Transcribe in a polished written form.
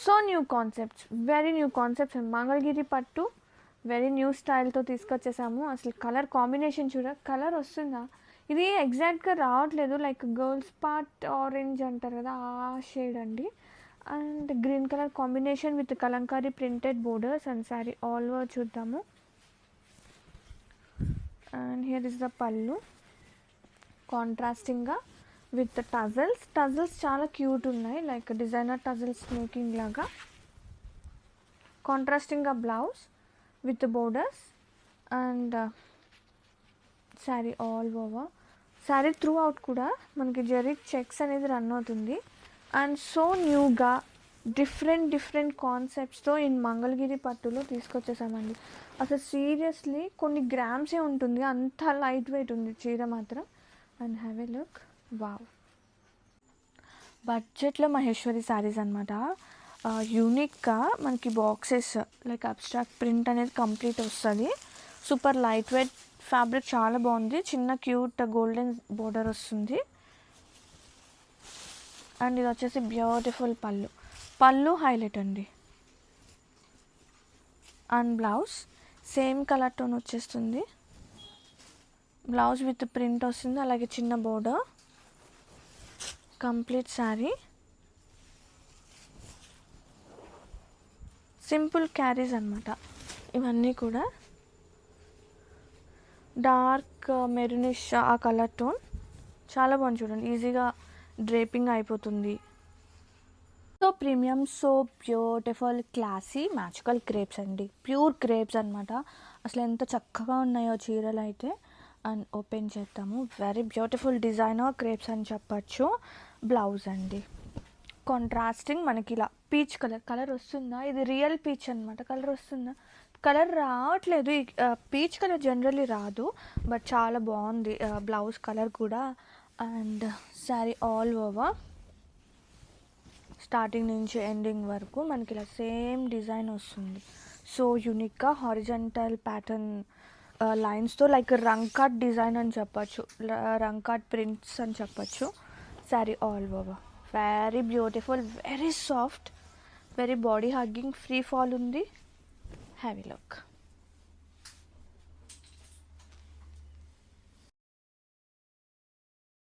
So new concepts, very new concepts. Mangalagiri పట్టు very new స్టైల్తో తీసుకొచ్చేసాము. అసలు colour combination చూడ, colour వస్తుందా, ఇది ఎగ్జాక్ట్గా రావట్లేదు, లైక్ గర్ల్స్ పార్ట్ ఆరెంజ్ అంటారు కదా ఆ షేడ్ అండి. And green colour combination with Kalamkari printed borders and sari all over చూద్దాము. And here is the pallu, కాంట్రాస్టింగ్గా విత్ టజల్స్. టజల్స్ చాలా క్యూట్ ఉన్నాయి, లైక్ డిజైనర్ టజల్స్ మేకింగ్ లాగా. కాంట్రాస్టింగ్గా blouse with borders and sari all over. Sari throughout కూడా మనకి zari checks అనేది run అవుతుంది. అండ్ సో న్యూగా డిఫరెంట్ కాన్సెప్ట్స్తో ఇన్ మంగళగిరి పట్టులో తీసుకొచ్చేసామండి. అసలు సీరియస్లీ కొన్ని గ్రామ్సే ఉంటుంది, అంత లైట్ వెయిట్ ఉంది చీర మాత్రం. And have a look, wow. బడ్జెట్లో మహేశ్వరి శారీస్ అనమాట. యూనిక్గా మనకి బాక్సెస్ లైక్ అబ్స్ట్రాక్ట్ ప్రింట్ అనేది కంప్లీట్ వస్తుంది. సూపర్ లైట్ వెయిట్ ఫ్యాబ్రిక్, చాలా బాగుంది. చిన్న క్యూట్ గోల్డెన్ బోర్డర్ వస్తుంది. అండ్ ఇది వచ్చేసి బ్యూటిఫుల్ పళ్ళు, పళ్ళు హైలైట్ అండి. And blouse same colour tone వచ్చేస్తుంది. బ్లౌజ్ విత్ ప్రింట్ వస్తుంది, అలాగే చిన్న border. Complete sari simple carries అనమాట ఇవన్నీ కూడా. డార్క్ మెరూనిష్ ఆ కలర్ టోన్ చాలా బాగుంది చూడండి, ఈజీగా డ్రేపింగ్ అయిపోతుంది. So premium, so beautiful classy magical crepes అండి, ప్యూర్ క్రేప్స్ అనమాట. అసలు ఎంత చక్కగా ఉన్నాయో చీరలు అయితే. అండ్ ఓపెన్ చేద్దాము. వెరీ బ్యూటిఫుల్ డిజైనర్ క్రేప్స్ అని చెప్పచ్చు. బ్లౌజ్ అండి కాంట్రాస్టింగ్ మనకి ఇలా పీచ్ కలర్ వస్తుందా, ఇది రియల్ పీచ్ అనమాట. కలర్ వస్తుందా, కలర్ రావట్లేదు. పీచ్ కలర్ జనరల్లీ రాదు, బట్ చాలా బాగుంది బ్లౌజ్ కలర్ కూడా. And sari all over starting నుంచి ఎండింగ్ వరకు మనకి ఇలా సేమ్ డిజైన్ వస్తుంది. సో యూనిక్గా హారిజంటల్ ప్యాటర్న్ లైన్స్తో, లైక్ రంకాట్ డిజైన్ అని చెప్పచ్చు, రంకాట్ ప్రింట్స్ అని చెప్పచ్చు. Sari all over very beautiful, very soft, very body hugging, free fall ఉంది. Have a look.